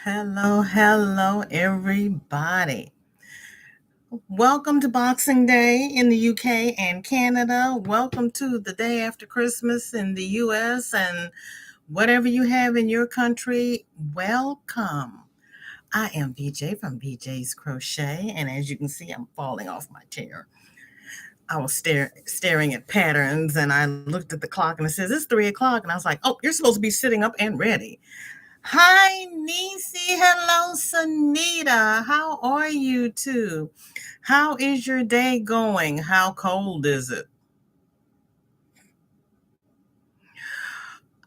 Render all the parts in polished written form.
Hello, everybody. Welcome to Boxing Day in the UK and Canada. Welcome to the day after Christmas in the US and whatever you have in your country. Welcome. I am VJ from ViJaisCrochet, and as you can see, I'm falling off my chair. I was staring at patterns, and I looked at the clock, and it says it's 3 o'clock, and I was like, "Oh, you're supposed to be sitting up and ready." Hi, Nisi. Hello, Sanita. How are you two? How is your day going? How cold is it?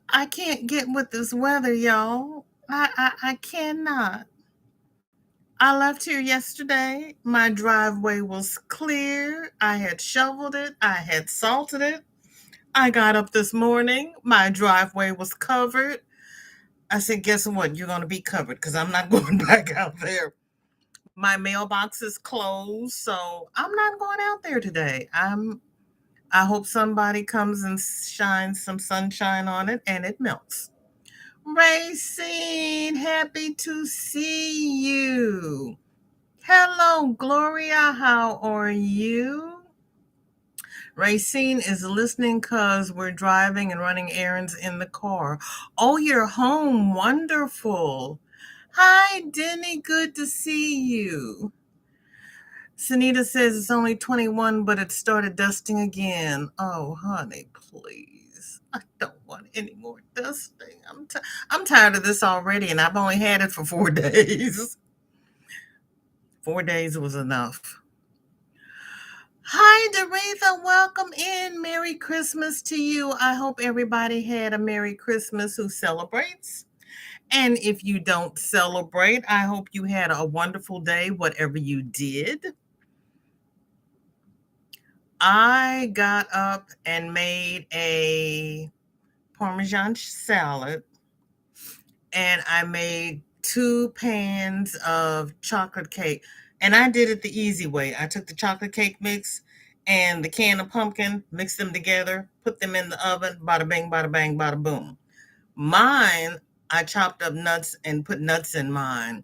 I can't get with this weather, y'all. I cannot. I left here yesterday. My driveway was clear. I had shoveled it. I had salted it. I got up this morning. My driveway was covered. I said, guess what? You're going to be covered because I'm not going back out there. My mailbox is closed, so I'm not going out there today. I hope somebody comes and shines some sunshine on it and it melts. Racine, happy to see you. Hello, Gloria. How are you? Racine is listening because we're driving and running errands in the car. Oh, you're home. Wonderful. Hi, Denny. Good to see you. Sunita says it's only 21, but it started dusting again. Oh, honey, please. I don't want any more dusting. I'm tired of this already, and I've only had it for 4 days. 4 days was enough. Hi, Doretha. Welcome in. Merry Christmas to you. I hope everybody had a Merry Christmas who celebrates. And if you don't celebrate, I hope you had a wonderful day, whatever you did. I got up and made a Parmesan salad, and I made 2 pans of chocolate cake. And I did it the easy way. I took the chocolate cake mix and the can of pumpkin, mixed them together, put them in the oven, bada bing, bada bang, bada boom. Mine, I chopped up nuts and put nuts in mine.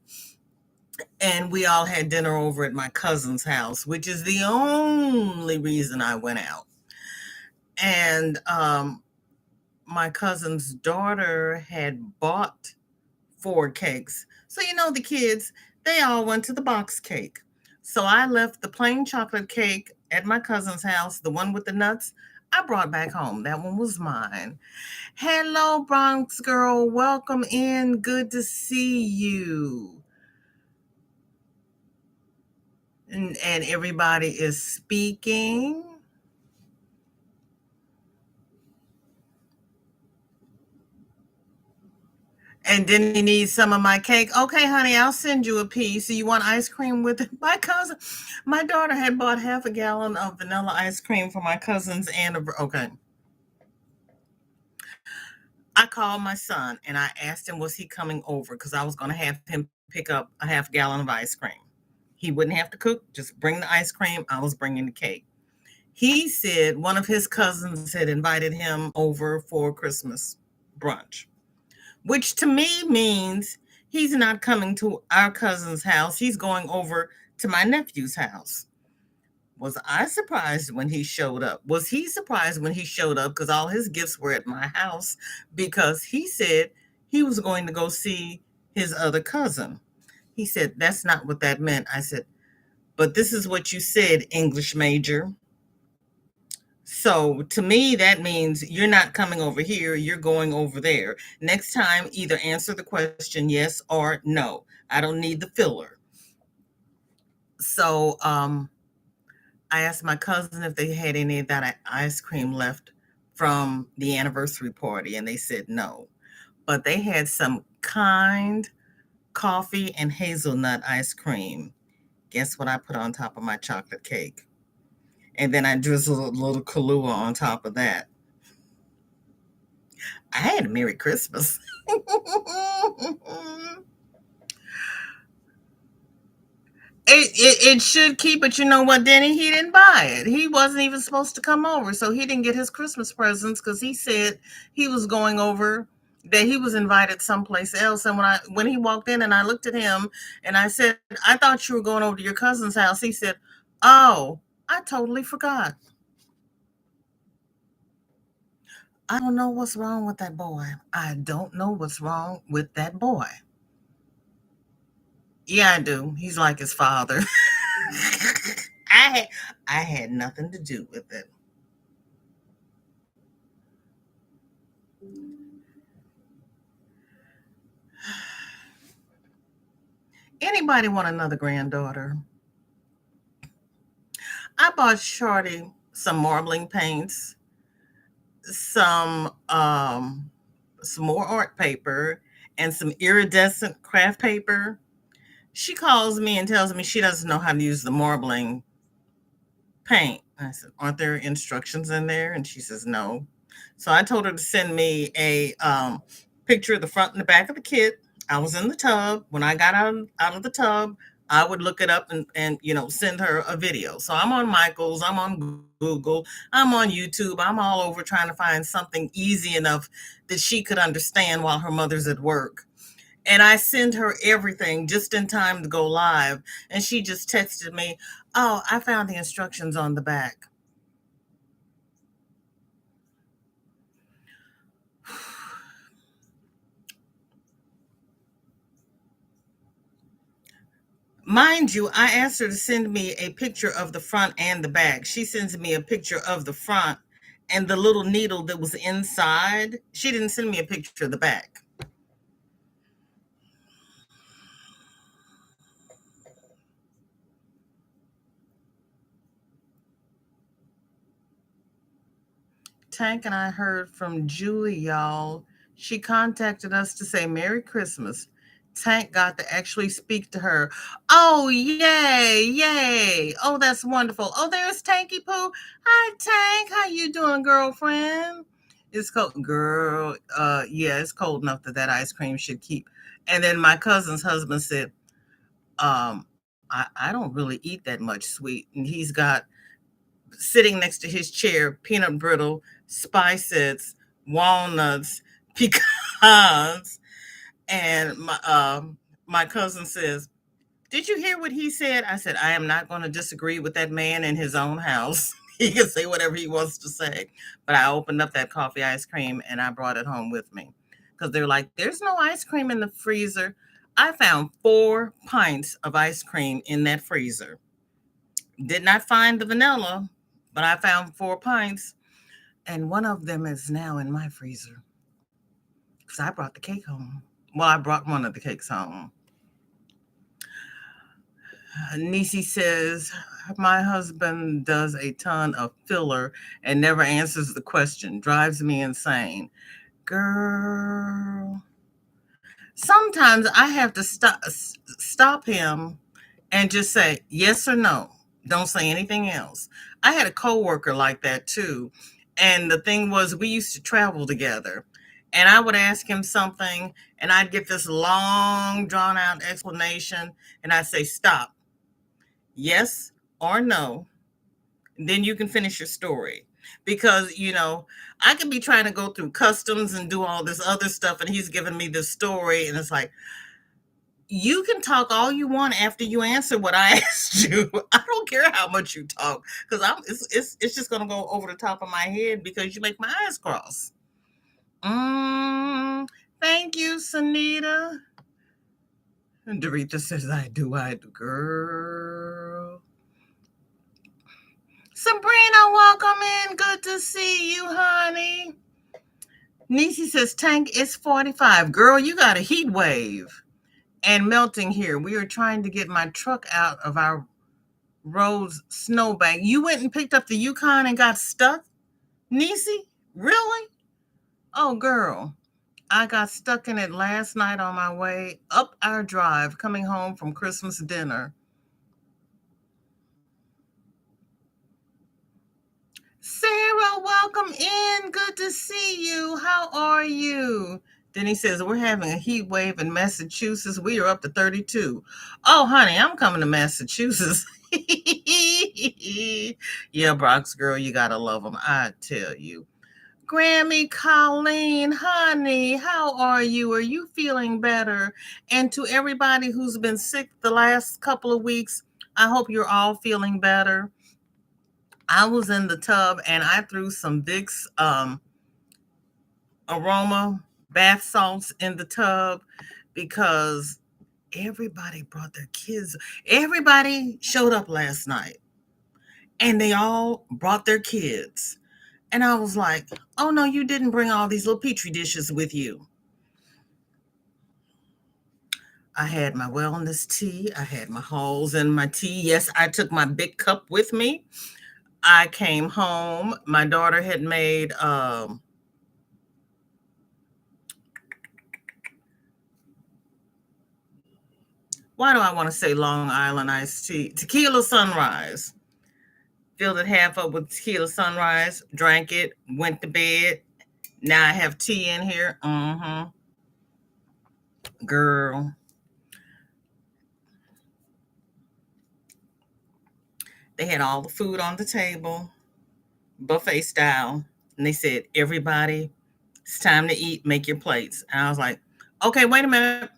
And we all had dinner over at my cousin's house, which is the only reason I went out. And my cousin's daughter had bought 4 cakes. So, the kids, they all went to the box cake. So I left the plain chocolate cake at my cousin's house, the one with the nuts. I brought back home. That one was mine. Hello, Bronx girl. Welcome in. Good to see you. And everybody is speaking. And then he needs some of my cake. Okay, honey, I'll send you a piece. So you want ice cream with it? My daughter had bought half a gallon of vanilla ice cream for my cousin's anniversary. Okay. I called my son and I asked him, was he coming over? Because I was going to have him pick up a half gallon of ice cream. He wouldn't have to cook, just bring the ice cream. I was bringing the cake. He said one of his cousins had invited him over for Christmas brunch, which to me means he's not coming to our cousin's house. He's going over to my nephew's house. Was I surprised when he showed up? Was he surprised when he showed up? Because all his gifts were at my house, because he said he was going to go see his other cousin. He said, that's not what that meant. I said, but this is what you said, English major. So to me, that means you're not coming over here, you're going over there. Next time, either answer the question yes or no. I don't need the filler. So I asked my cousin if they had any of that ice cream left from the anniversary party, and they said no. But they had some kind coffee and hazelnut ice cream. Guess what I put on top of my chocolate cake? And then I drizzled a little Kahlua on top of that. I had a Merry Christmas. It should keep, but you know what, Denny? He didn't buy it. He wasn't even supposed to come over, so he didn't get his Christmas presents because he said he was going over that he was invited someplace else. And when he walked in and I looked at him and I said, I thought you were going over to your cousin's house. He said, oh, I totally forgot. I don't know what's wrong with that boy. I don't know what's wrong with that boy. Yeah, I do. He's like his father. I I had nothing to do with it. Anybody want another granddaughter? I bought Shorty some marbling paints, some more art paper, and some iridescent craft paper. She calls me and tells me she doesn't know how to use the marbling paint. I said, aren't there instructions in there? And she says, no. So I told her to send me a picture of the front and the back of the kit. I was in the tub. When I got out of the tub, I would look it up and send her a video. So I'm on Michael's, I'm on Google, I'm on YouTube, I'm all over trying to find something easy enough that she could understand while her mother's at work. And I send her everything just in time to go live. And she just texted me, oh, I found the instructions on the back. Mind you, I asked her to send me a picture of the front and the back. She sends me a picture of the front and the little needle that was inside. She didn't send me a picture of the back. Tank and I heard from Julie, y'all. She contacted us to say Merry Christmas. Tank got to actually speak to her. Oh, yay, yay. Oh, that's wonderful. Oh, there's Tanky Poo. Hi, Tank. How you doing, girlfriend? It's cold. Girl, yeah, it's cold enough that ice cream should keep. And then my cousin's husband said, um, I don't really eat that much sweet. And he's got sitting next to his chair, peanut brittle, spices, walnuts, pecans, and my cousin says, "Did you hear what he said?" I said, "I am not going to disagree with that man in his own house. He can say whatever he wants to say." But I opened up that coffee ice cream and I brought it home with me because they're like, "There's no ice cream in the freezer." I found 4 pints of ice cream in that freezer. Did not find the vanilla, but I found 4 pints, and one of them is now in my freezer because I brought the cake home. Well, I brought one of the cakes home. Nisi says, my husband does a ton of filler and never answers the question. Drives me insane. Girl. Sometimes I have to stop him and just say yes or no. Don't say anything else. I had a coworker like that too. And the thing was, we used to travel together. And I would ask him something, and I'd get this long, drawn out explanation. And I'd say, stop, yes or no. Then you can finish your story. Because, I could be trying to go through customs and do all this other stuff, and he's giving me this story. And it's like, you can talk all you want after you answer what I asked you. I don't care how much you talk because it's just gonna go over the top of my head because you make my eyes cross. Thank you, Sunita. And Dorita says, I do, girl. Sabrina, welcome in. Good to see you, honey. Nisi says, Tank, it's 45. Girl, you got a heat wave and melting here. We are trying to get my truck out of our road's snowbank. You went and picked up the Yukon and got stuck, Nisi? Really? Oh, girl. I got stuck in it last night on my way up our drive coming home from Christmas dinner. Sarah, welcome in. Good to see you. How are you? Then he says, we're having a heat wave in Massachusetts. We are up to 32. Oh, honey, I'm coming to Massachusetts. Yeah, Bronx girl, you got to love them. I tell you. Grammy, Colleen, honey, how are you? Are you feeling better? And to everybody who's been sick the last couple of weeks, I hope you're all feeling better. I was in the tub and I threw some Vicks aroma bath salts in the tub because everybody brought their kids. Everybody showed up last night and they all brought their kids. And I was like, oh no, you didn't bring all these little petri dishes with you. I had my wellness tea. I had my holes in my tea. Yes, I took my big cup with me. I came home. My daughter had made why do I want to say Long Island iced tea? Tequila Sunrise. Filled it half up with tequila Sunrise, drank it, went to bed. Now I have tea in here. Girl. They had all the food on the table, buffet style. And they said, everybody, it's time to eat, make your plates. And I was like, okay, wait a minute.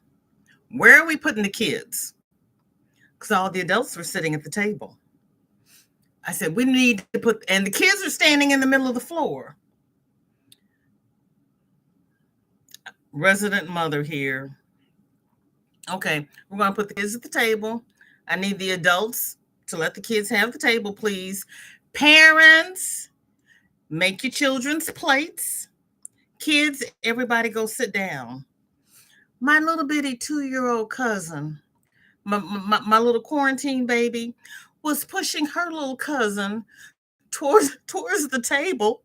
Where are we putting the kids? Because all the adults were sitting at the table. I said, we need to put, and the kids are standing in the middle of the floor. Resident mother here. Okay, we're going to put the kids at the table. I need the adults to let the kids have the table, please. Parents, make your children's plates. Kids, everybody go sit down. My little bitty 2-year-old cousin, my little quarantine baby, was pushing her little cousin towards the table.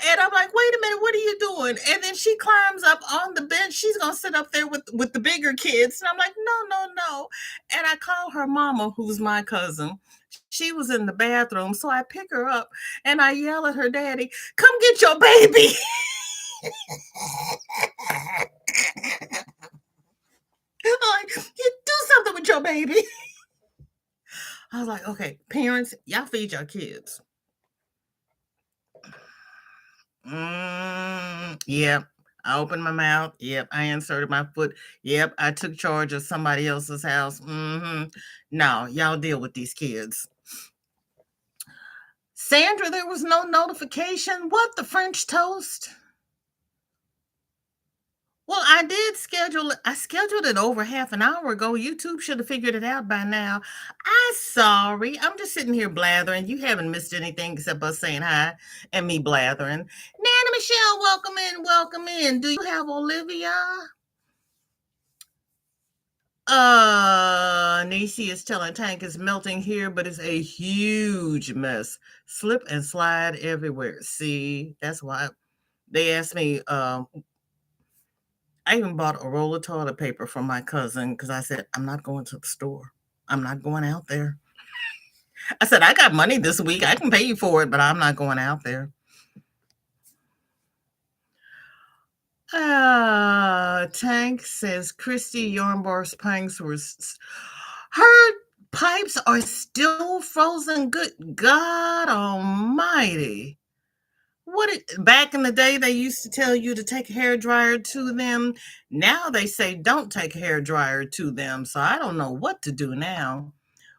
And I'm like, wait a minute, what are you doing? And then she climbs up on the bench. She's gonna sit up there with the bigger kids. And I'm like, no, no, no. And I call her mama, who's my cousin. She was in the bathroom. So I pick her up and I yell at her daddy, come get your baby. I'm like, you do something with your baby. I was like, okay, parents, y'all feed your kids. Yep. I opened my mouth. Yep. I inserted my foot. Yep. I took charge of somebody else's house. No, y'all deal with these kids. Sandra, there was no notification. What, the French toast? Well, I scheduled it over half an hour ago. YouTube should have figured it out by now. I'm sorry. I'm just sitting here blathering. You haven't missed anything except us saying hi and me blathering. Nana Michelle, welcome in, welcome in. Do you have Olivia? Nisi is telling Tank is melting here, but it's a huge mess. Slip and slide everywhere. See, that's why they asked me, I even bought a roll of toilet paper from my cousin because I said, I'm not going to the store. I'm not going out there. I said, I got money this week. I can pay you for it, but I'm not going out there. Tank says Christy Yarnbar's pipes were. Her pipes are still frozen. Good God Almighty. Back in the day they used to tell you to take a hair dryer to them. Now they say don't take a hair dryer to them. So I don't know what to do now.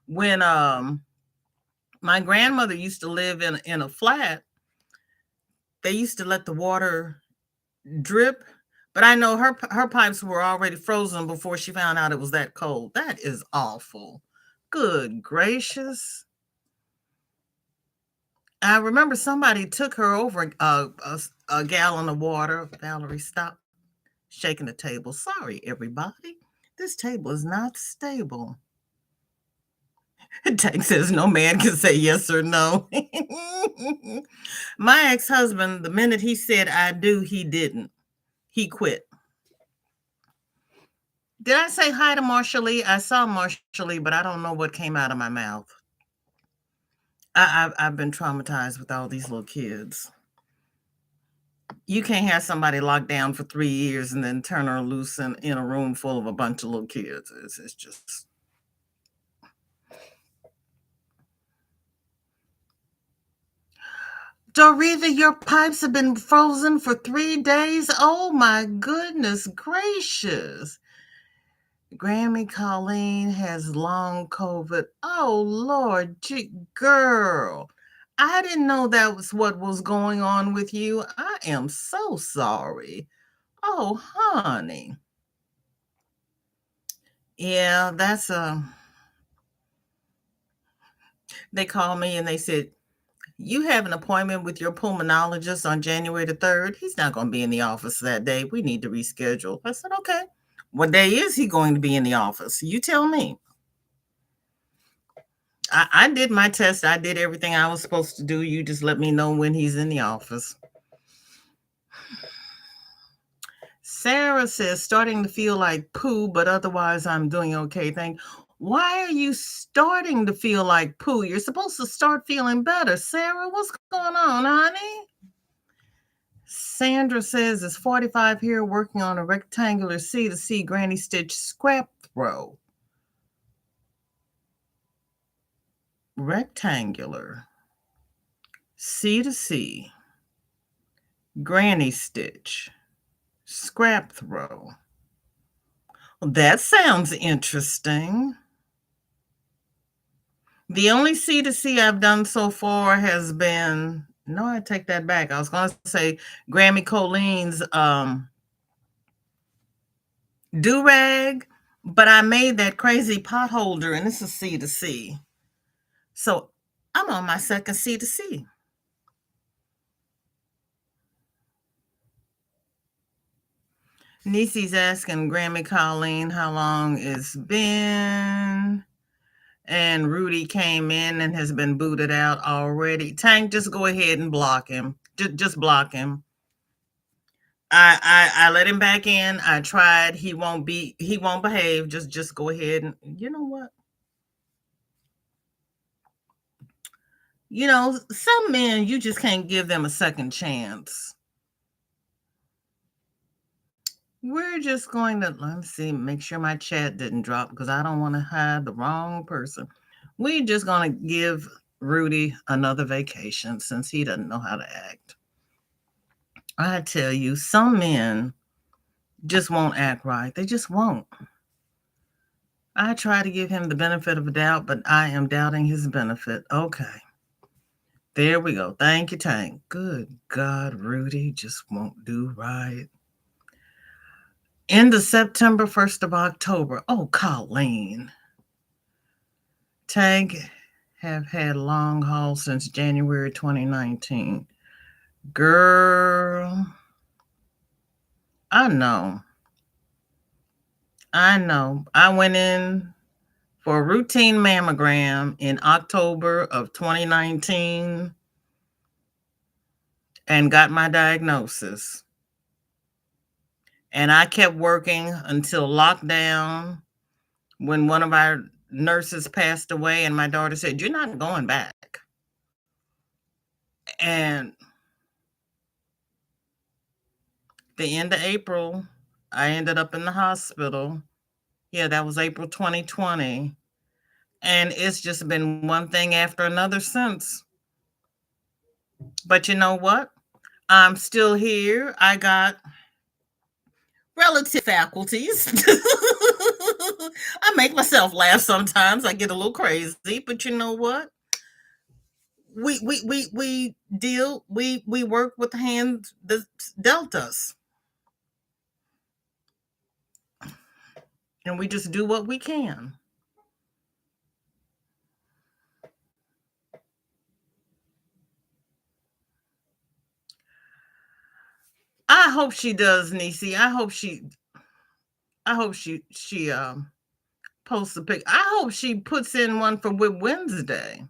When my grandmother used to live in a flat, they used to let the water drip, but I know her pipes were already frozen before she found out it was that cold. That is awful. Good gracious. I remember somebody took her over a gallon of water. Valerie, stop shaking the table. Sorry, everybody. This table is not stable. Tank says no man can say yes or no. My ex-husband, the minute he said I do, he didn't. He quit. Did I say hi to Marsha Lee? I saw Marsha Lee, but I don't know what came out of my mouth. I've been traumatized with all these little kids. You can't have somebody locked down for 3 years and then turn her loose in a room full of a bunch of little kids. It's just. Doretha, your pipes have been frozen for 3 days. Oh my goodness gracious. Grammy Colleen has long COVID. Oh Lord, girl. I didn't know that was what was going on with you. I am so sorry. Oh, honey. Yeah, that's they called me and they said, "You have an appointment with your pulmonologist on January the 3rd. He's not going to be in the office that day. We need to reschedule." I said, "Okay. What day is he going to be in the office? You tell me." I did my test. I did everything I was supposed to do. You just let me know when he's in the office. Sarah says, starting to feel like poo, but otherwise I'm doing okay. Why are you starting to feel like poo? You're supposed to start feeling better. Sarah, what's going on, honey? Sandra says, it's 45 here working on a rectangular C2C granny stitch scrap throw. Rectangular C2C granny stitch scrap throw. Well, that sounds interesting. The only C2C I've done so far has been, no, I take that back. I was going to say Grammy Colleen's do-rag, but I made that crazy pot holder, and it's a C2C. So I'm on my second C2C. Nisi's asking Grammy Colleen how long it's been. And Rudy came in and has been booted out already. Tank, just go ahead and block him. Just block him. I let him back in. I tried. He won't behave. Just go ahead and you know what? You know, some men you just can't give them a second chance. We're just going to, let me see, make sure my chat didn't drop because I don't want to hide the wrong person. We're just going to give Rudy another vacation since he doesn't know how to act. I tell you, some men just won't act right. They just won't. I try to give him the benefit of a doubt, but I am doubting his benefit. Okay. There we go. Thank you, Tank. Good God, Rudy just won't do right. End of September, 1st of October. Oh, Colleen. Tank have had long haul since January 2019. Girl, I know. I went in for a routine mammogram in October of 2019 and got my diagnosis. And I kept working until lockdown when one of our nurses passed away and my daughter said, "You're not going back." And the end of April, I ended up in the hospital. Yeah, that was April 2020. And it's just been one thing after another since. But you know what? I'm still here. I got relative faculties. I make myself laugh sometimes. I get a little crazy, but you know what? We work with the hand that dealt us. And we just do what we can. I hope she does, Nisi. I hope she posts a pic. I hope she puts in one for Whip Wednesday.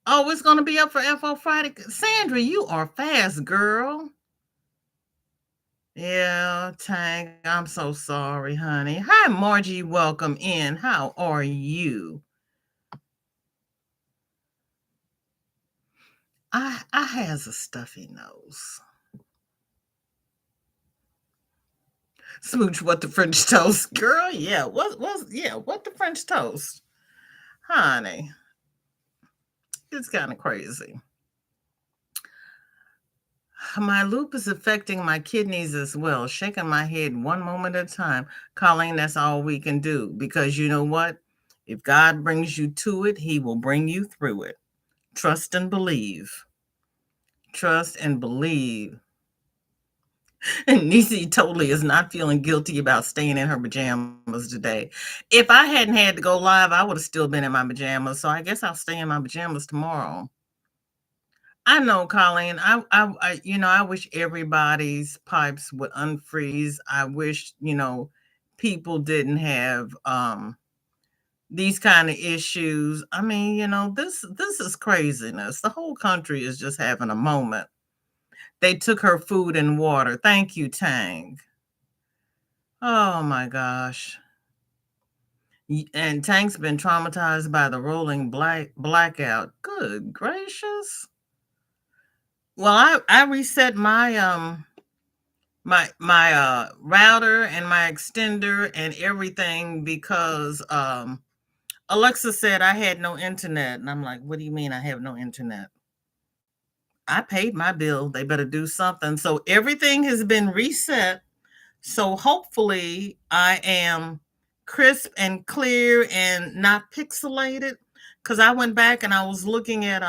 Oh, it's gonna be up for FO Friday. Sandra, you are fast, girl. Yeah, Tank, I'm so sorry, honey. Hi, Margie. Welcome in. How are you? I has a stuffy nose. Smooch, what the French toast, girl? Yeah, what the French toast, honey? It's kind of crazy. My loop is affecting my kidneys as well. Shaking my head one moment at a time. Colleen, that's all we can do. Because you know what? If God brings you to it, he will bring you through it. Trust and believe. Trust and believe. And Nisi totally is not feeling guilty about staying in her pajamas today. If I hadn't had to go live, I would have still been in my pajamas. So I guess I'll stay in my pajamas tomorrow. I know, Colleen. I wish everybody's pipes would unfreeze. I wish, people didn't have these kind of issues. I mean, this is craziness. The whole country is just having a moment. They took her food and water. Thank you, Tang. Oh my gosh. And Tang's been traumatized by the rolling blackout. Good gracious. Well, I reset my router and my extender and everything because Alexa said I had no internet. And I'm like, what do you mean I have no internet? I paid my bill. They better do something. So everything has been reset. So hopefully I am crisp and clear and not pixelated. Because I went back and I was looking at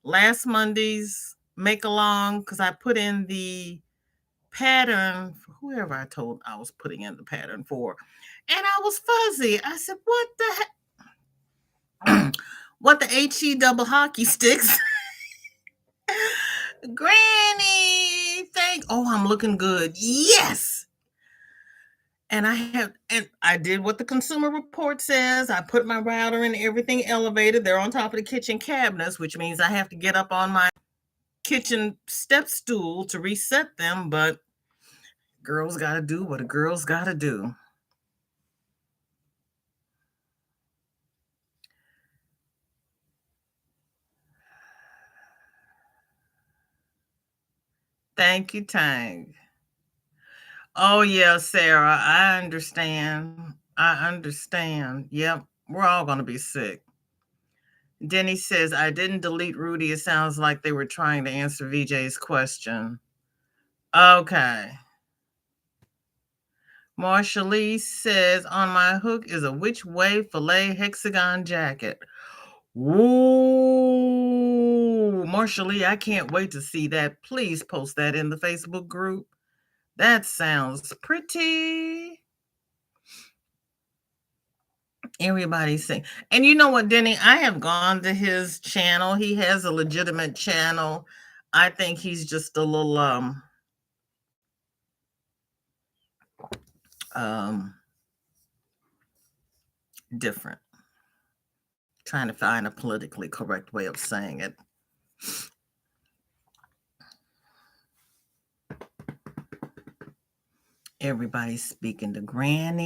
last Monday's make along because I put in the pattern for whoever I told I was putting in the pattern for. And I was fuzzy. I said, what the heck? What the HE double hockey sticks? Granny, I'm looking good. Yes. And I did what the Consumer Report says. I put my router and everything elevated. They're on top of the kitchen cabinets, which means I have to get up on my kitchen step stool to reset them. But girls got to do what a girl's got to do. Thank you, Tang. Oh, yeah, Sarah, I understand. I understand. Yep, we're all going to be sick. Denny says, I didn't delete Rudy. It sounds like they were trying to answer VJ's question. Okay. Marsha Lee says, on my hook is a witch wave filet hexagon jacket. Ooh, Marsha Lee, I can't wait to see that. Please post that in the Facebook group. That sounds pretty. Everybody's saying, and you know what, Denny? I have gone to his channel. He has a legitimate channel. I think he's just a little different. Trying to find a politically correct way of saying it. Everybody's speaking to Granny.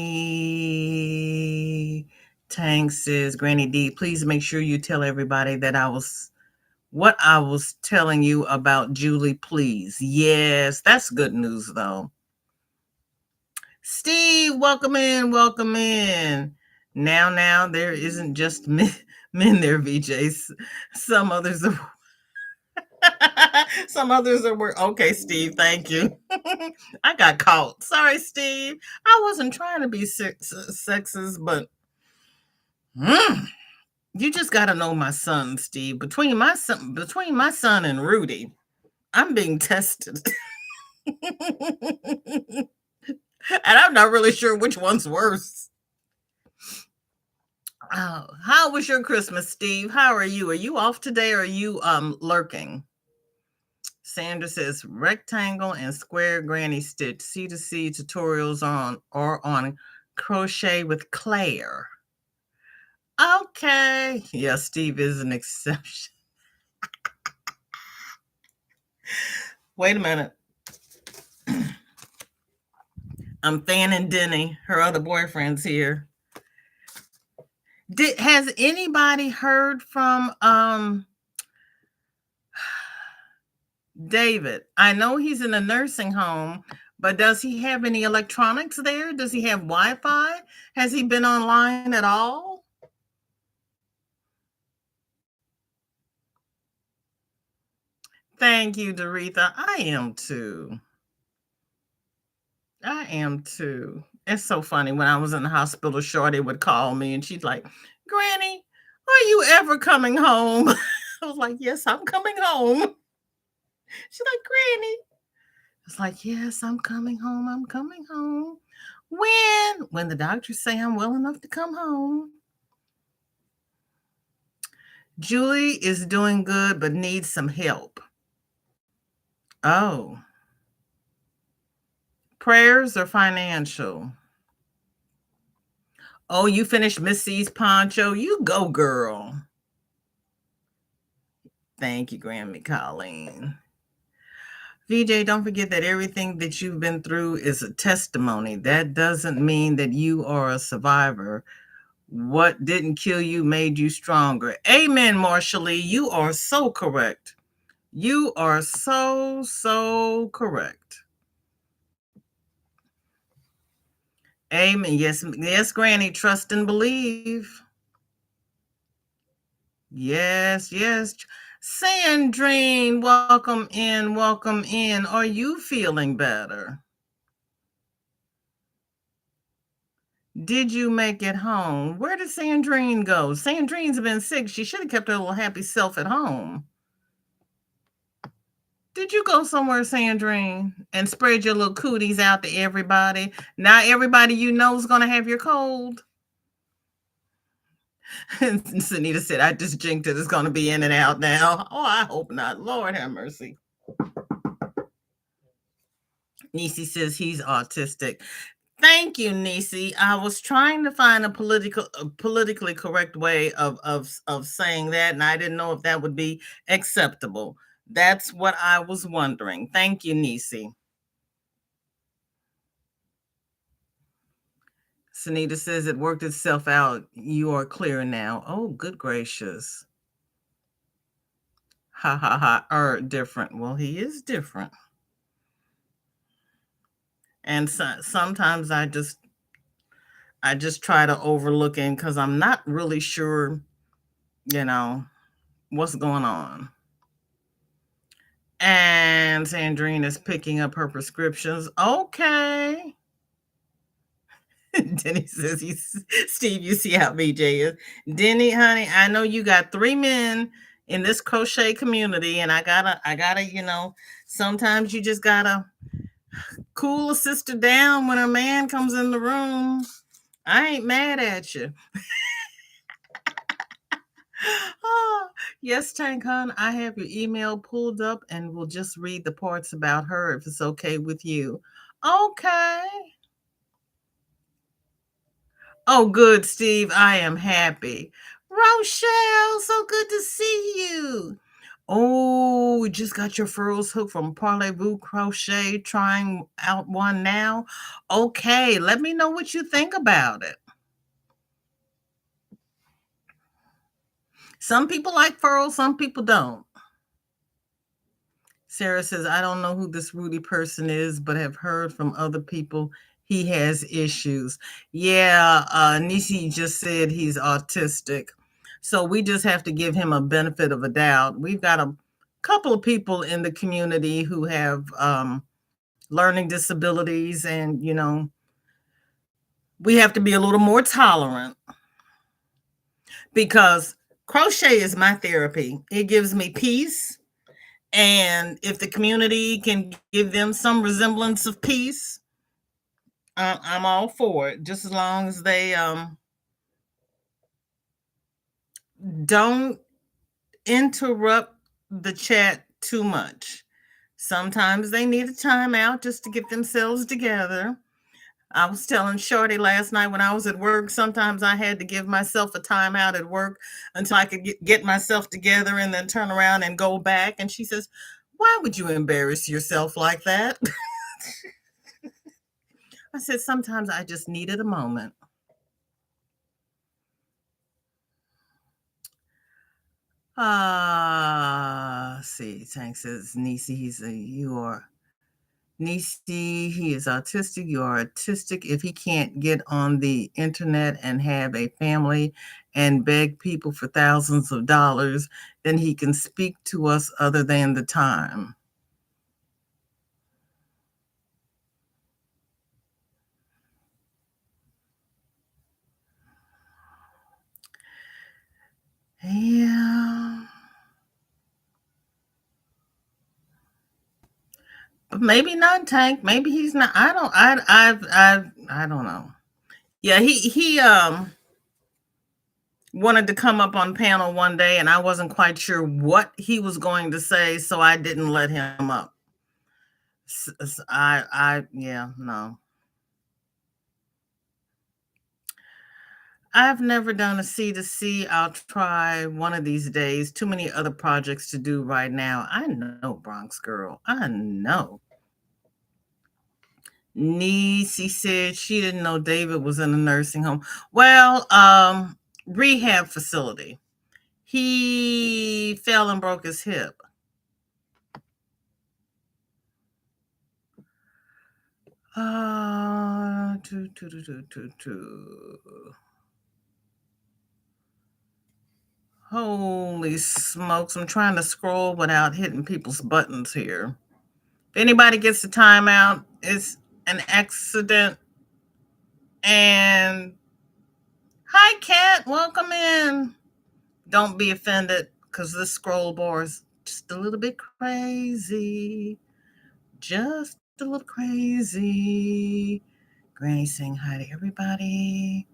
Tang says, Granny D, please make sure you tell everybody that what I was telling you about Julie, please. Yes, that's good news, though. Steve, welcome in, welcome in. Now, there isn't just men there, VJs. Some others are okay, Steve, thank you. I got caught. Sorry, Steve. I wasn't trying to be sexist, but you just got to know my son, Steve. Between my son and Rudy, I'm being tested. And I'm not really sure which one's worse. Oh, how was your Christmas, Steve? How are you? Are you off today or are you lurking? Sandra says rectangle and square granny stitch C2C tutorials on crochet with Claire. Okay. Yeah, Steve is an exception. Wait a minute. I'm fanning Denny. Her other boyfriend's here. Has anybody heard from David? I know he's in a nursing home, but does he have any electronics there? Does he have Wi-Fi? Has he been online at all? Thank you, Doretha. I am too. I am too. It's so funny. When I was in the hospital, Shorty would call me and she's like, Granny, are you ever coming home? I was like, yes, I'm coming home. She's like, Granny. I was like, yes, I'm coming home. I'm coming home. When? When the doctors say I'm well enough to come home. Julie is doing good, but needs some help. Oh, prayers or financial? Oh, you finished Miss C's poncho? You go, girl. Thank you, Grammy Colleen. VJ, don't forget that everything that you've been through is a testimony. That doesn't mean that you are a survivor. What didn't kill you made you stronger. Amen, Marsha Lee. You are so correct. You are so correct. Amen. Yes, Granny. Trust and believe. Yes. Sandrine, welcome in, welcome in. Are you feeling better? Did you make it home? Where did Sandrine go? Sandrine's been sick. She should have kept her little happy self at home. Did you go somewhere, Sandrine, and spread your little cooties out to everybody? Now everybody you know is going to have your cold. And Sunita said, I just jinked it. It's going to be in and out now. Oh, I hope not. Lord have mercy. Nisi says he's autistic. Thank you, Nisi. I was trying to find a politically correct way of saying that, and I didn't know if that would be acceptable. That's what I was wondering. Thank you, Nisi. Sunita says it worked itself out. You are clear now. Oh, good gracious. Ha ha ha. Different. Well, he is different. And sometimes I just try to overlook him because I'm not really sure, you know, what's going on. And Sandrine is picking up her prescriptions. Okay. Denny says, Steve, you see how VJ is. Denny, honey, I know you got 3 men in this crochet community, and I gotta, sometimes you just gotta cool a sister down when a man comes in the room. I ain't mad at you. Oh, yes, Tank Hun, I have your email pulled up and we'll just read the parts about her if it's okay with you. Okay. Oh, good, Steve. I am happy. Rochelle, so good to see you. Oh, we just got your furls hook from Parlez-Vous Crochet. Trying out one now. Okay, let me know what you think about it. Some people like furls, some people don't. Sarah says, I don't know who this Rudy person is, but have heard from other people he has issues. Yeah, Nisi just said he's autistic. So we just have to give him a benefit of a doubt. We've got a couple of people in the community who have learning disabilities, and, we have to be a little more tolerant because crochet is my therapy. It gives me peace. And if the community can give them some resemblance of peace, I'm all for it, just as long as they don't interrupt the chat too much. Sometimes they need a timeout just to get themselves together. I was telling Shorty last night when I was at work, sometimes I had to give myself a timeout at work until I could get myself together and then turn around and go back. And she says, why would you embarrass yourself like that? I said, sometimes I just needed a moment. See, Tank says, Nisi, you are Nisi, he is autistic. You are autistic. If he can't get on the internet and have a family and beg people for thousands of dollars, then he can speak to us other than the time. Yeah. Maybe not Tank. Maybe he's not. I don't know. Yeah, he wanted to come up on panel one day, and I wasn't quite sure what he was going to say, so I didn't let him up. Yeah, no. I've never done a C2C. I'll try one of these days. Too many other projects to do right now. I know, Bronx girl. I know. Niecy said she didn't know David was in a nursing home. Well, rehab facility. He fell and broke his hip. Uh, to, to, to, to, to, to. Holy smokes. I'm trying to scroll without hitting people's buttons here. If anybody gets a timeout, it's an accident. And hi, Kat. Welcome in. Don't be offended because this scroll bar is just a little bit crazy. Just a little crazy. Granny saying hi to everybody.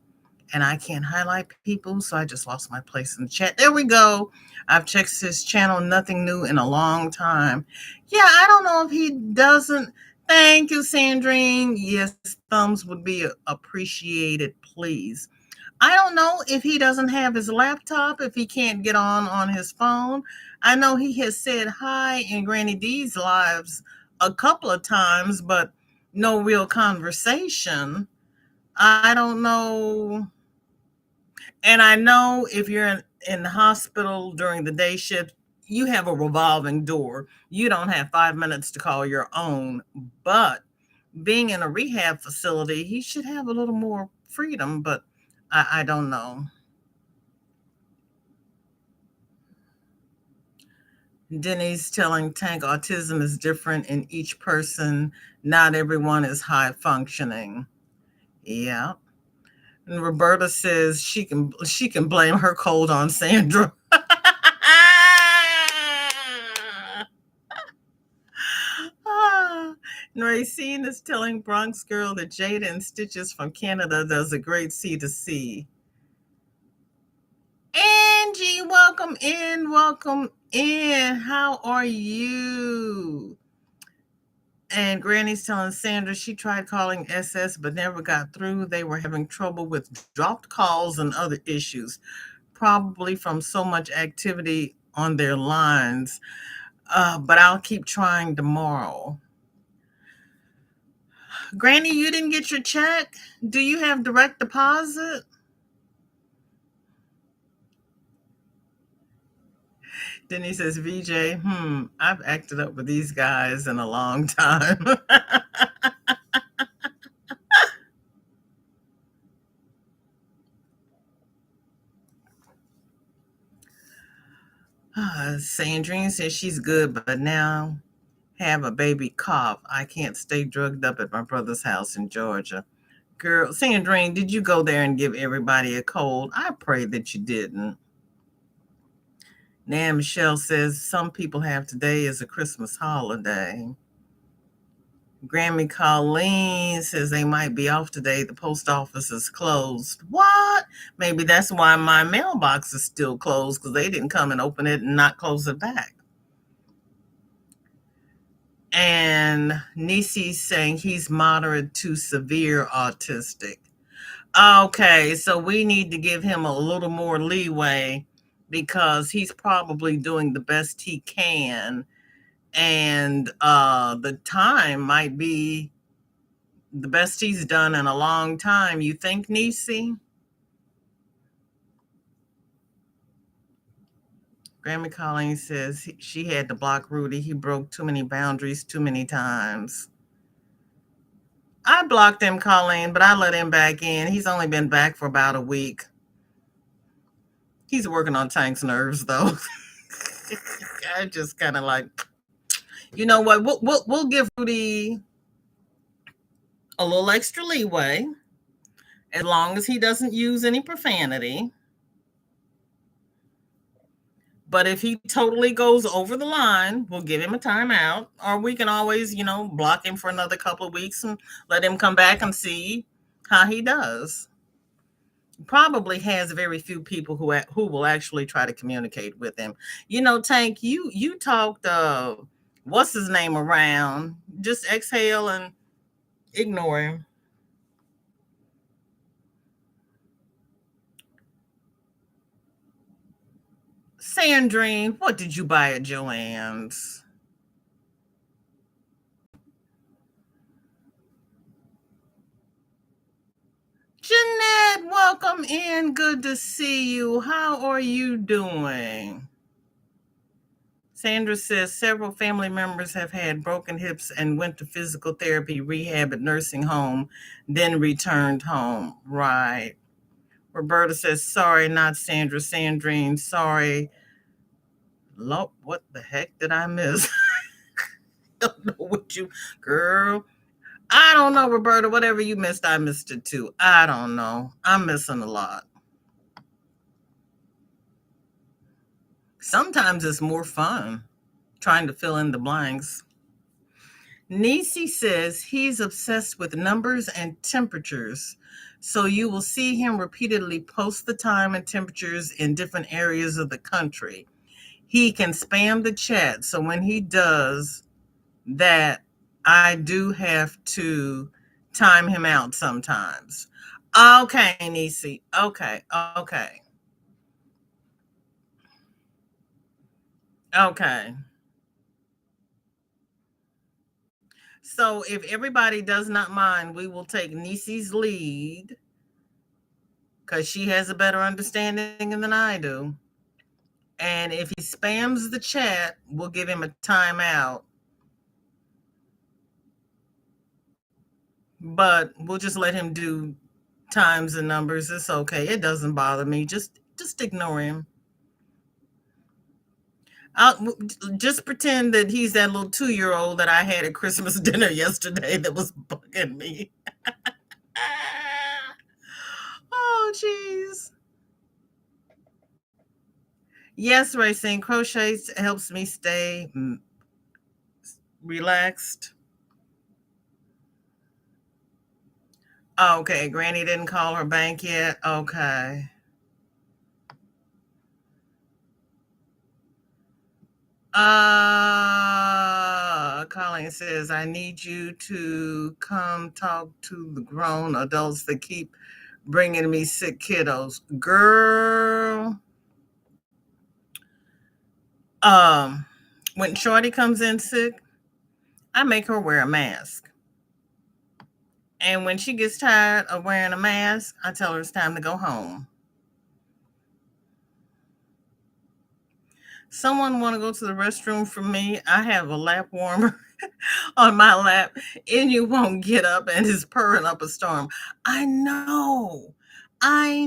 And I can't highlight people, so I just lost my place in the chat. There we go. I've checked his channel, nothing new in a long time. Yeah, I don't know if he doesn't. Thank you, Sandrine. Yes, thumbs would be appreciated, please. I don't know if he doesn't have his laptop, if he can't get on his phone. I know he has said hi in Granny D's lives a couple of times, but no real conversation. I don't know. And I know if you're in the hospital during the day shift, you have a revolving door. You don't have 5 minutes to call your own. But being in a rehab facility, he should have a little more freedom, but I don't know. Denny's telling Tank autism is different in each person. Not everyone is high functioning. Yeah. And Roberta says she can blame her cold on Sandra. And Racine is telling Bronx Girl that Jada and Stitches from Canada does a great C2C. Angie, welcome in. Welcome in. How are you? And Granny's telling Sandra she tried calling SS but never got through. They were having trouble with dropped calls and other issues, probably from so much activity on their lines. But I'll keep trying tomorrow. Granny, you didn't get your check? Do you have direct deposit? Then he says, VJ, I've acted up with these guys in a long time. Sandrine says she's good, but now have a baby cough. I can't stay drugged up at my brother's house in Georgia. Girl, Sandrine, did you go there and give everybody a cold? I pray that you didn't. Nan Michelle says some people have today as a Christmas holiday. Grammy Colleen says they might be off today. The post office is closed. What? Maybe that's why my mailbox is still closed, because they didn't come and open it and not close it back. And Nisi's saying he's moderate to severe autistic. Okay, so we need to give him a little more leeway because he's probably doing the best he can. And the time might be the best he's done in a long time. You think, Nisi? Grammy Colleen says she had to block Rudy. He broke too many boundaries too many times. I blocked him, Colleen, but I let him back in. He's only been back for about a week. He's working on Tank's nerves, though. I just kind of like, you know what? We'll give Rudy a little extra leeway as long as he doesn't use any profanity. But if he totally goes over the line, we'll give him a timeout, or we can always, block him for another couple of weeks and let him come back and see how he does. Probably has very few people who will actually try to communicate with him. Tank, you talked what's his name around. Just exhale and ignore him. Sandrine, what did you buy at Joann's? Jeanette, welcome in. Good to see you. How are you doing? Sandra says several family members have had broken hips and went to physical therapy, rehab at nursing home, then returned home. Right. Roberta says, sorry, not Sandra. Sandrine, sorry. What the heck did I miss? I don't know what you, girl. I don't know, Roberta. Whatever you missed, I missed it too. I don't know. I'm missing a lot. Sometimes it's more fun trying to fill in the blanks. Nisi says he's obsessed with numbers and temperatures. So you will see him repeatedly post the time and temperatures in different areas of the country. He can spam the chat. So when he does that, I do have to time him out sometimes. Okay, Nisi. Okay. So if everybody does not mind, we will take Nisi's lead because she has a better understanding than I do. And if he spams the chat, we'll give him a timeout. But we'll just let him do times and numbers. It's okay. It doesn't bother me. Just ignore him. I'll just pretend that he's that little 2-year-old that I had at Christmas dinner yesterday that was bugging me. Oh, jeez. Yes, Racing. Crochet helps me stay relaxed. Okay, Granny didn't call her bank yet. Okay. Colleen says, I need you to come talk to the grown adults that keep bringing me sick kiddos. Girl. When Shorty comes in sick, I make her wear a mask. And when she gets tired of wearing a mask, I tell her it's time to go home. Someone want to go to the restroom for me? I have a lap warmer on my lap, and you won't get up and is purring up a storm. I know. I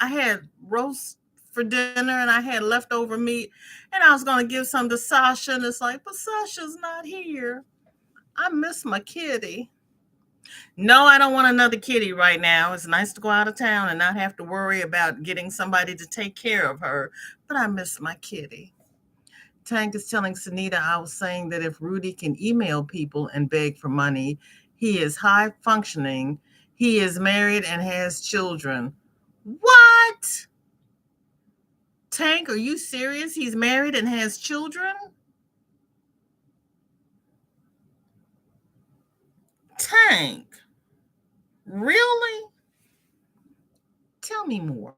had roast for dinner and I had leftover meat, and I was going to give some to Sasha, and it's like, but Sasha's not here. I miss my kitty. No, I don't want another kitty right now. It's nice to go out of town and not have to worry about getting somebody to take care of her, but I miss my kitty. Tank is telling Sunita I was saying that if Rudy can email people and beg for money, he is high functioning. He is married and has children. What? Tank, are you serious? He's married and has children? Tank, really? Tell me more.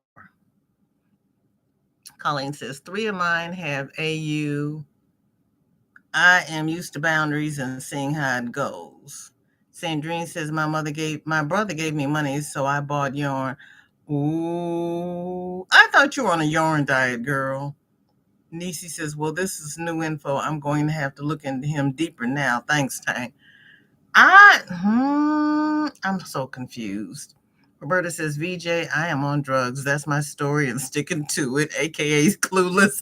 Colleen says, 3 of mine have AU. I am used to boundaries and seeing how it goes. Sandrine says, my brother gave me money, so I bought yarn. Ooh, I thought you were on a yarn diet, girl. Nisi says, well, this is new info. I'm going to have to look into him deeper now. Thanks, Tank. I'm so confused. Roberta says, VJ, I am on drugs. That's my story and sticking to it, aka clueless.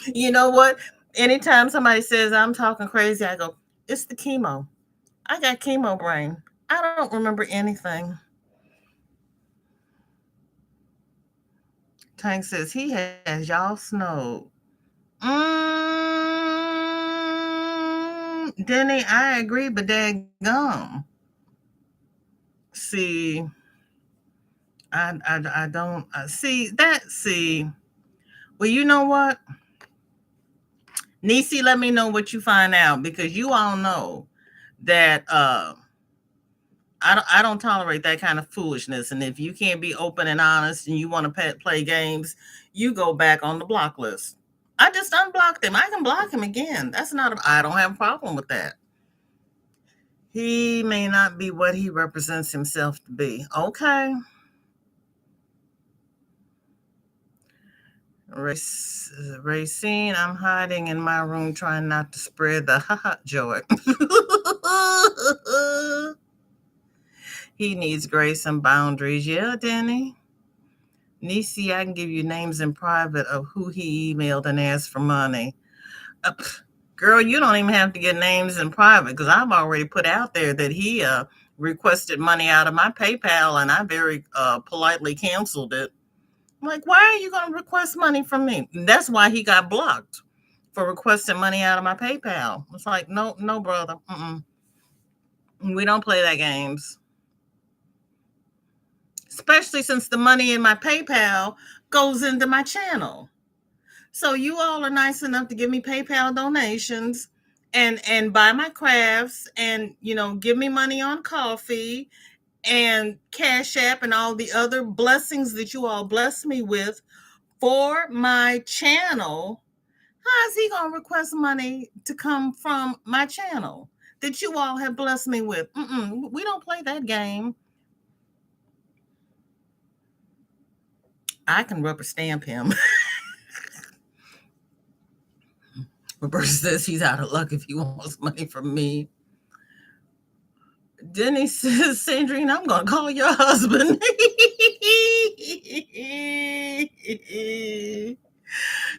You know what? Anytime somebody says I'm talking crazy, I go, it's the chemo. I got chemo brain. I don't remember anything. Tank says he has y'all snowed. Denny, I agree, but they're gone. See, I don't see that. See, well, you know what? Nisi, let me know what you find out because you all know that I don't tolerate that kind of foolishness. And if you can't be open and honest and you want to play games, you go back on the block list. I just unblocked him. I can block him again. That's not. I don't have a problem with that. He may not be what he represents himself to be. Okay. Racine, I'm hiding in my room trying not to spread the joy. He needs grace and boundaries. Yeah, Danny. Nisi, I can give you names in private of who he emailed and asked for money. Girl, you don't even have to get names in private because I've already put out there that he requested money out of my PayPal and I very politely canceled it. I'm like, why are you going to request money from me? And that's why he got blocked for requesting money out of my PayPal. It's like, no, brother. We don't play that games. Especially since the money in my PayPal goes into my channel. So you all are nice enough to give me PayPal donations and buy my crafts and, give me money on coffee and CashApp and all the other blessings that you all bless me with for my channel. How is he going to request money to come from my channel that you all have blessed me with? We don't play that game. I can rubber stamp him. Roberta says he's out of luck if he wants money from me. Denny says, Sandrine, I'm going to call your husband.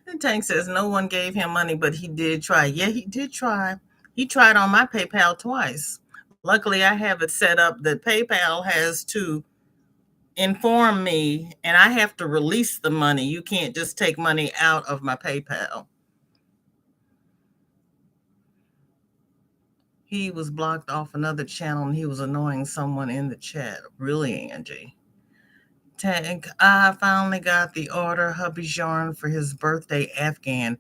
And Tank says, no one gave him money, but he did try. Yeah, he did try. He tried on my PayPal twice. Luckily, I have it set up that PayPal has to inform me and I have to release the money. You can't just take money out of my PayPal. He was blocked off another channel and he was annoying someone in the chat. Really, Angie? Tank, I finally got the order. Hubby's yarn for his birthday Afghan.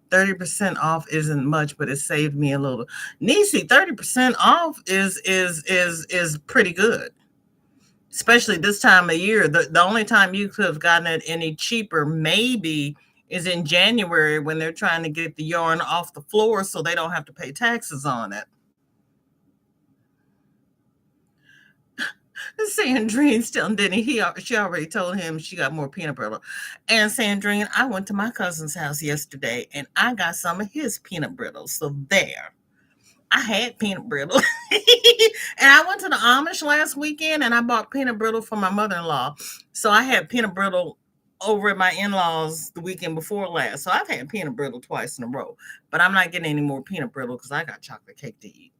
30% off isn't much, but it saved me a little. Nisi, 30% off is pretty good. Especially this time of year. The only time you could have gotten it any cheaper maybe is in January when they're trying to get the yarn off the floor so they don't have to pay taxes on it. Sandrine's telling Denny she already told him she got more peanut butter. And Sandrine, I went to my cousin's house yesterday and I got some of his peanut brittle. So there. I had peanut brittle. And I went to the Amish last weekend and I bought peanut brittle for my mother-in-law. So I had peanut brittle over at my in-laws the weekend before last. So I've had peanut brittle twice in a row. But I'm not getting any more peanut brittle because I got chocolate cake to eat.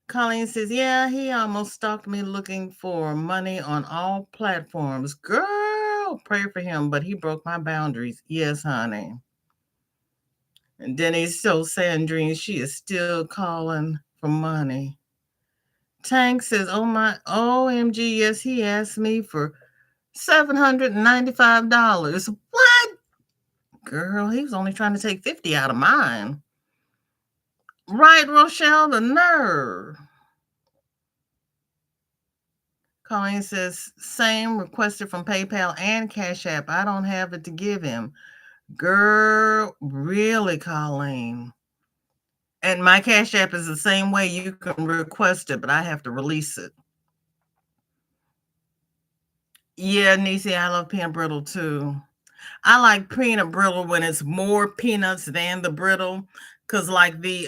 Colleen says, yeah, he almost stalked me looking for money on all platforms. Girl, pray for him, but he broke my boundaries. Yes, honey. And Denny's so Sandrine, she is still calling for money. Tank says, oh my, OMG, yes, he asked me for $795. What? Girl, he was only trying to take 50 out of mine. Right, Rochelle, the nerve. Colleen says, same, requested from PayPal and Cash App. I don't have it to give him. Girl, really, Colleen? And my Cash App is the same way. You can request it, but I have to release it. Yeah, Niecy, I love peanut brittle too. I like peanut brittle when it's more peanuts than the brittle, because like the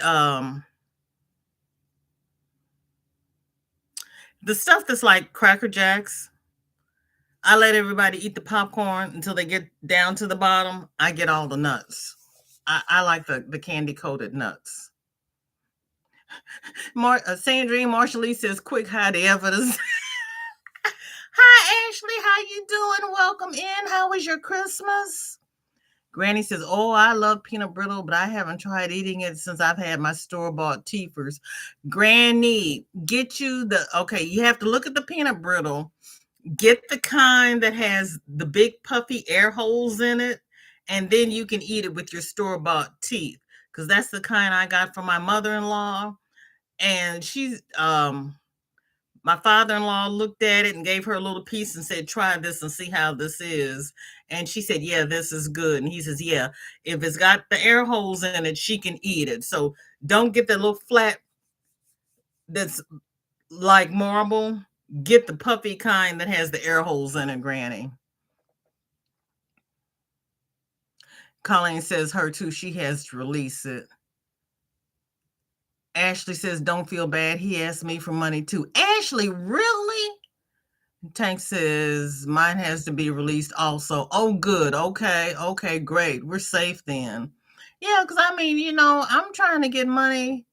stuff that's like Cracker Jacks, I let everybody eat the popcorn until they get down to the bottom. I get all the nuts. I like the candy coated nuts. Sandrine Marshall says, "Quick, hide the evidence." Hi, Ashley. How you doing? Welcome in. How was your Christmas? Granny says, "Oh, I love peanut brittle, but I haven't tried eating it since I've had my store-bought Teefers." Granny, get you okay, you have to look at the peanut brittle. Get the kind that has the big puffy air holes in it, and then you can eat it with your store-bought teeth, because that's the kind I got from my mother-in-law. And my father-in-law looked at it and gave her a little piece and said, "Try this and see how this is." And she said, "Yeah, this is good." And he says, "Yeah, if it's got the air holes in it, she can eat it. So don't get that little flat that's like marble. Get the puffy kind that has the air holes in it, Granny." Colleen says her too. She has to release it. Ashley says, "Don't feel bad. He asked me for money too." Ashley, really? Tank says, "Mine has to be released also." Oh, good. Okay. Okay, great. We're safe then. Yeah, because I mean, I'm trying to get money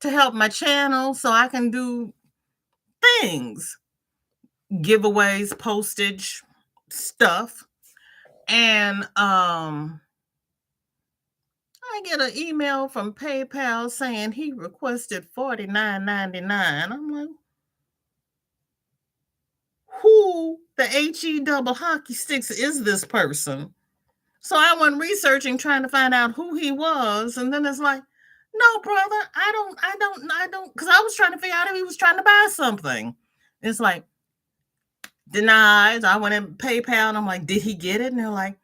to help my channel so I can do things, giveaways, postage, stuff. And I get an email from PayPal saying he requested $49.99. I'm like, who the HE double hockey sticks is this person? So I went researching, trying to find out who he was, and then it's like, no, brother, I don't, because I was trying to figure out if he was trying to buy something. It's like, denied. I went in PayPal, and I'm like, did he get it? And they're like,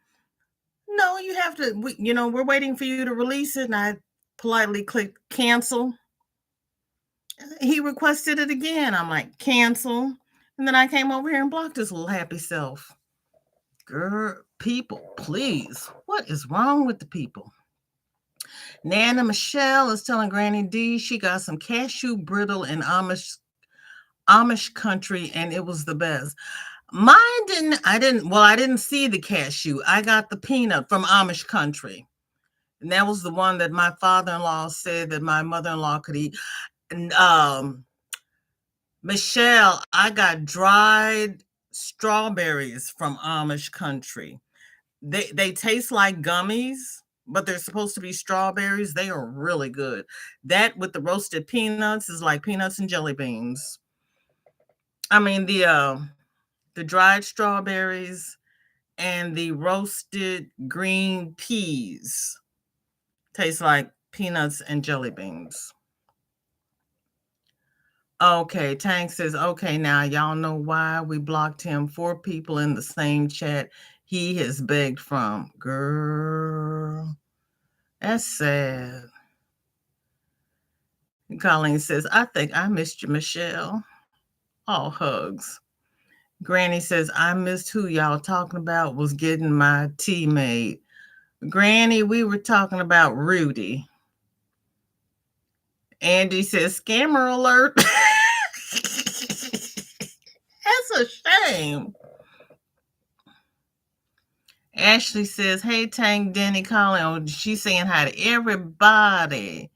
no, you have to, we're waiting for you to release it. And I politely clicked cancel. He requested it again. I'm like, cancel. And then I came over here and blocked his little happy self. Girl, people, please. What is wrong with the people? Nana Michelle is telling Granny D she got some cashew brittle in Amish country, and it was the best. Mine I didn't see the cashew. I got the peanut from Amish country. And that was the one that my father-in-law said that my mother-in-law could eat. And Michelle, I got dried strawberries from Amish country. They taste like gummies, but they're supposed to be strawberries. They are really good. That with the roasted peanuts is like peanuts and jelly beans. I mean the dried strawberries and the roasted green peas taste like peanuts and jelly beans. Okay, Tank says, "Okay, now y'all know why we blocked him. 4 people in the same chat he has begged from." Girl, that's sad. Colleen says, "I think I missed you, Michelle." All hugs. Granny says, "I missed who y'all talking about was getting my tea made." Granny, we were talking about Rudy. Andy says, "Scammer alert." That's a shame. Ashley says, "Hey, Tank, Denny, Colin." Oh, she's saying hi to everybody.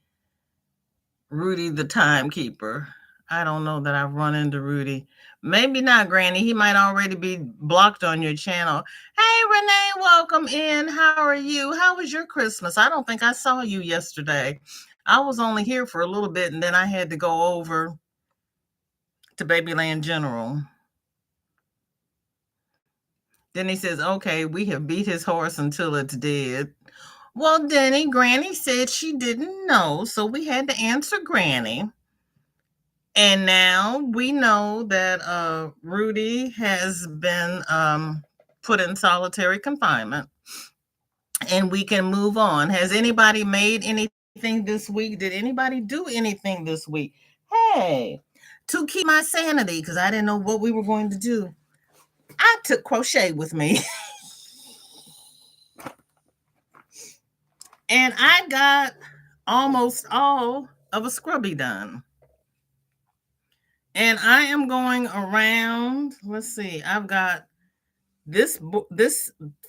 Rudy, the timekeeper. I don't know that I've run into Rudy. Maybe not, Granny. He might already be blocked on your channel. Hey, Renee, welcome in. How are you? How was your Christmas? I don't think I saw you yesterday. I was only here for a little bit, and then I had to go over to Babyland General. Then he says, "Okay, we have beat his horse until it's dead." Well, Denny, Granny said she didn't know, so we had to answer Granny. And now we know that Rudy has been put in solitary confinement, and we can move on. Has anybody made any anything this week? Did anybody do anything this week? Hey, to keep my sanity, because I didn't know what we were going to do, I took crochet with me. And I got almost all of a scrubby done. And I am going around, let's see, I've got this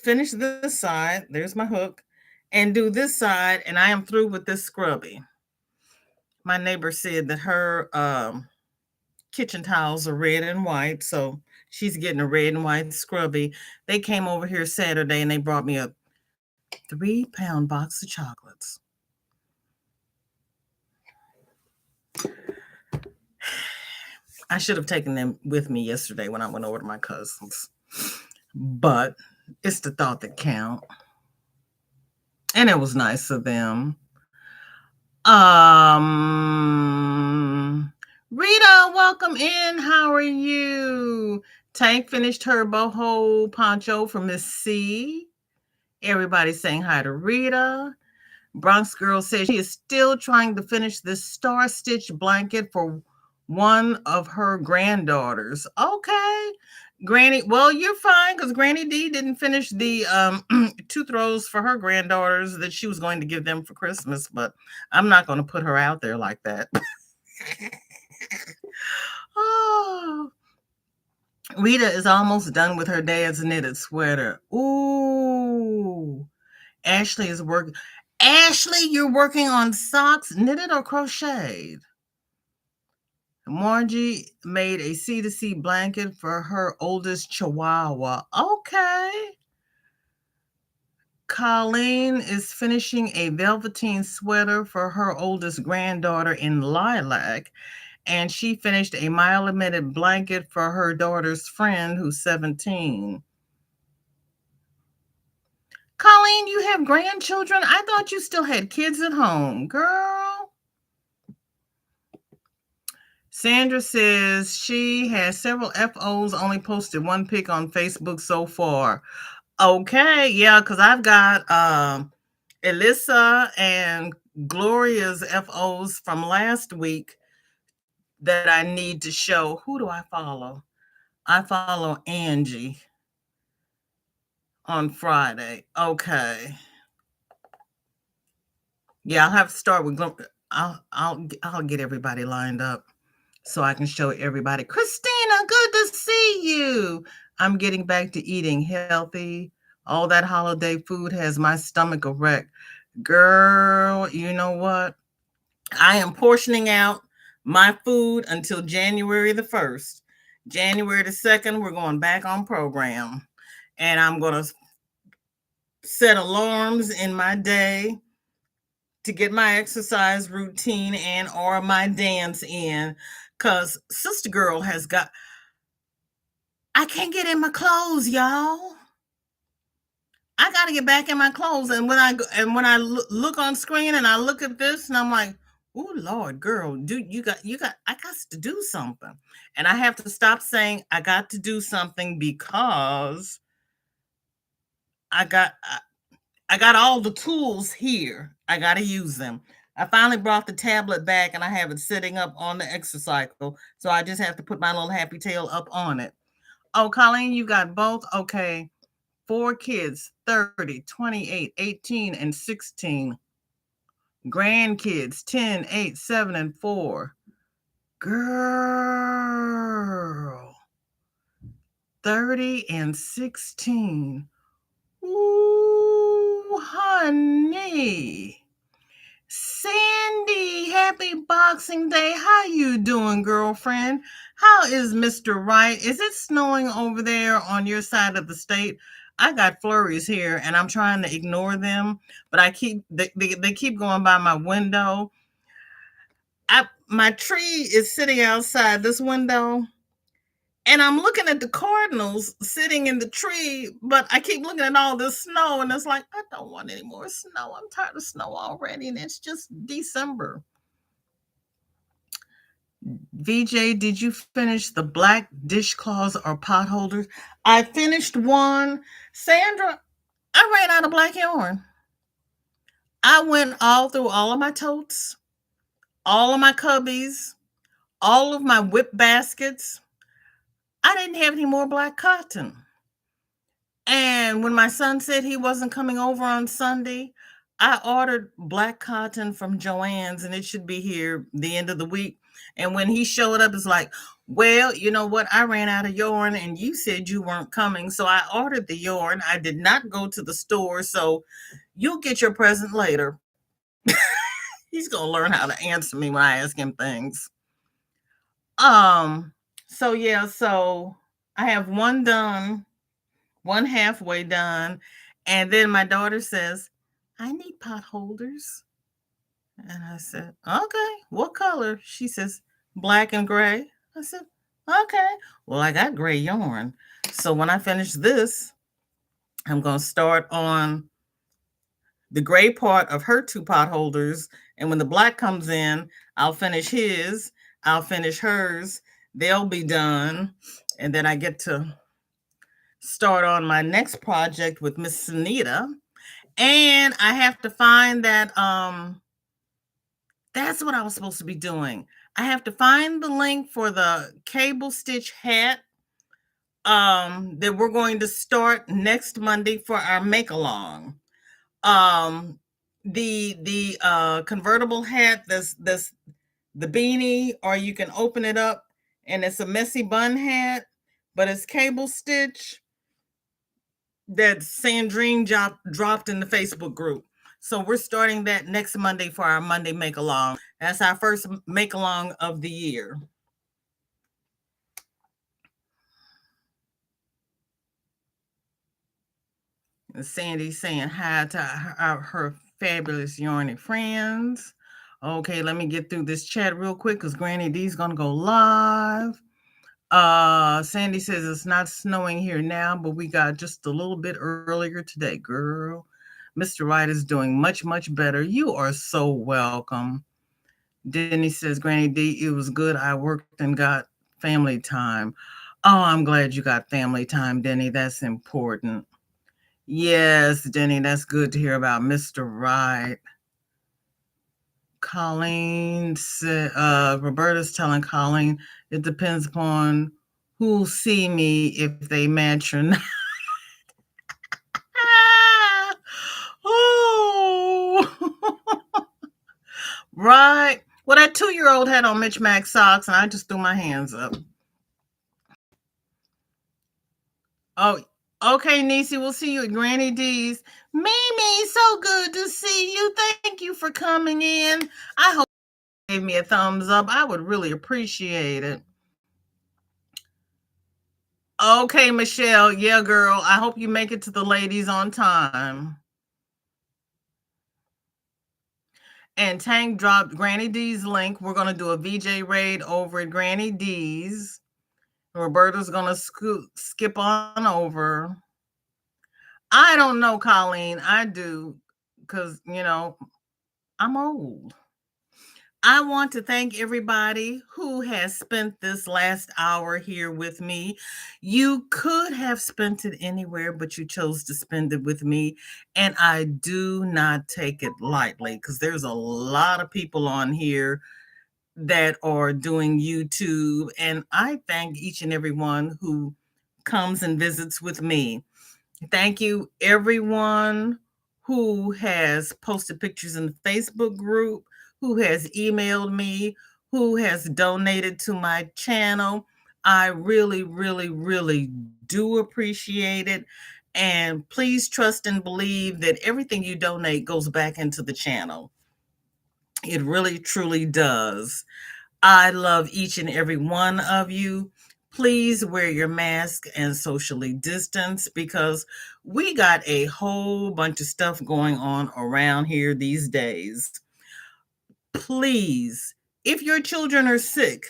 finish this side, there's my hook, and do this side, and I am through with this scrubby. My neighbor said that her kitchen towels are red and white, so she's getting a red and white scrubby. They came over here Saturday and they brought me a 3-pound box of chocolates. I should have taken them with me yesterday when I went over to my cousin's, but it's the thought that count. And it was nice of them. Rita, welcome in. How are you? Tank finished her boho poncho for Miss C. Everybody saying hi to Rita. Bronx Girl says she is still trying to finish this star stitch blanket for one of her granddaughters. Okay. Granny, well, you're fine because Granny D didn't finish the tooth rolls for her granddaughters that she was going to give them for Christmas, but I'm not going to put her out there like that. Oh, Rita is almost done with her dad's knitted sweater. Ooh, Ashley is working. Ashley, you're working on socks, knitted or crocheted? Margie made a C2C blanket for her oldest chihuahua. Okay. Colleen is finishing a velveteen sweater for her oldest granddaughter in lilac. And she finished a mile-limited blanket for her daughter's friend who's 17. Colleen, you have grandchildren? I thought you still had kids at home, girl. Sandra says she has several FOs, only posted one pic on Facebook so far. Okay, yeah, because I've got Alyssa and Gloria's FOs from last week that I need to show. Who do I follow? I follow Angie on Friday. Okay. Yeah, I'll have to start with I'll get everybody lined up so I can show everybody. Christina, good to see you. I'm getting back to eating healthy. All that holiday food has my stomach a wreck. Girl, you know what? I am portioning out my food until January the 1st. January the 2nd, we're going back on program. And I'm going to set alarms in my day to get my exercise routine and or my dance in, because Sister Girl has got, I can't get in my clothes, y'all. I got to get back in my clothes. And when I look on screen and I look at this and I'm like, oh Lord, girl, I got to do something. And I have to stop saying I got to do something, because I got all the tools here. I got to use them. I finally brought the tablet back and I have it sitting up on the exercise cycle. So I just have to put my little happy tail up on it. Oh, Colleen, you got both? Okay. 4 kids, 30, 28, 18, and 16. Grandkids, 10, 8, 7, and 4. Girl, 30 and 16. Ooh, honey. Sandy, happy Boxing Day. How you doing, girlfriend? How is Mr. Wright? Is it snowing over there on your side of the state? I got flurries here and I'm trying to ignore them, but they keep going by my window. My tree is sitting outside this window, and I'm looking at the cardinals sitting in the tree, but I keep looking at all this snow, and it's like, I don't want any more snow. I'm tired of snow already, and it's just December. VJ, did you finish the black dishcloths or pot holders? I finished one. Sandra, I ran out of black yarn. I went all through all of my totes, all of my cubbies, all of my whip baskets. I didn't have any more black cotton. And when my son said he wasn't coming over on Sunday, I ordered black cotton from Joann's and it should be here the end of the week. And when he showed up, it's like, well, you know what? I ran out of yarn and you said you weren't coming. So I ordered the yarn. I did not go to the store. So you'll get your present later. He's going to learn how to answer me when I ask him things. Um, so yeah, so I have one done, one halfway done. And then my daughter says, I need pot holders. And I said, okay, what color? She says, black and gray. I said, okay. Well, I got gray yarn. So when I finish this, I'm going to start on the gray part of her two pot holders. And when the black comes in, I'll finish his, I'll finish hers. They'll be done. And then I get to start on my next project with Miss Sunita. And I have to find that that's what I was supposed to be doing. I have to find the link for the cable stitch hat that we're going to start next Monday for our make along. The convertible hat, this the beanie, or you can open it up and it's a messy bun hat, but it's cable stitch that Sandrine dropped in the Facebook group. So we're starting that next Monday for our Monday make along. That's our first make along of the year. And Sandy's saying hi to her fabulous yarny friends. Okay, let me get through this chat real quick because Granny D's gonna go live. Sandy says it's not snowing here now, but we got just a little bit earlier today, girl. Mr. Wright is doing much, much better. You are so welcome. Denny says, Granny D, it was good. I worked and got family time. Oh, I'm glad you got family time, Denny. That's important. Yes, Denny, that's good to hear about Mr. Wright. Colleen said, Roberta's telling Colleen, it depends upon who'll see me if they match or not. Oh, right. Well, that 2-year-old had on Mitch Mac socks, and I just threw my hands up. Oh, okay, Niecy, we'll see you at Granny D's. Mimi, so good to see you. Thank you for coming in. I hope you gave me a thumbs up. I would really appreciate it. Okay, Michelle. Yeah, girl. I hope you make it to the ladies on time. And Tank dropped Granny D's link. We're going to do a VJ raid over at Granny D's. Roberta's going to skip on over. I don't know, Colleen. I do because, I'm old. I want to thank everybody who has spent this last hour here with me. You could have spent it anywhere, but you chose to spend it with me. And I do not take it lightly because there's a lot of people on here that are doing YouTube. And I thank each and every one who comes and visits with me. Thank you, everyone who has posted pictures in the Facebook group, who has emailed me, who has donated to my channel. I really, really, really do appreciate it. And please trust and believe that everything you donate goes back into the channel. It really, truly does. I love each and every one of you. Please wear your mask and socially distance because we got a whole bunch of stuff going on around here these days. Please, if your children are sick,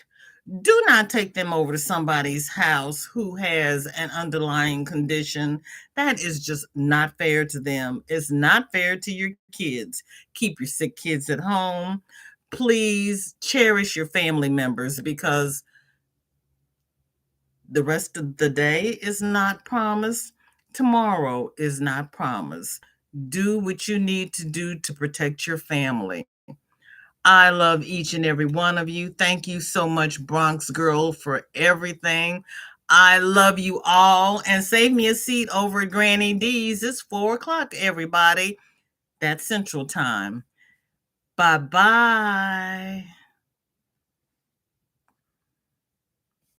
do not take them over to somebody's house who has an underlying condition. That is just not fair to them. It's not fair to your kids. Keep your sick kids at home. Please cherish your family members because the rest of the day is not promised. Tomorrow is not promised. Do what you need to do to protect your family. I love each and every one of you. Thank you so much, Bronx Girl, for everything. I love you all. And save me a seat over at Granny D's. It's 4:00, everybody. That's Central Time. Bye-bye.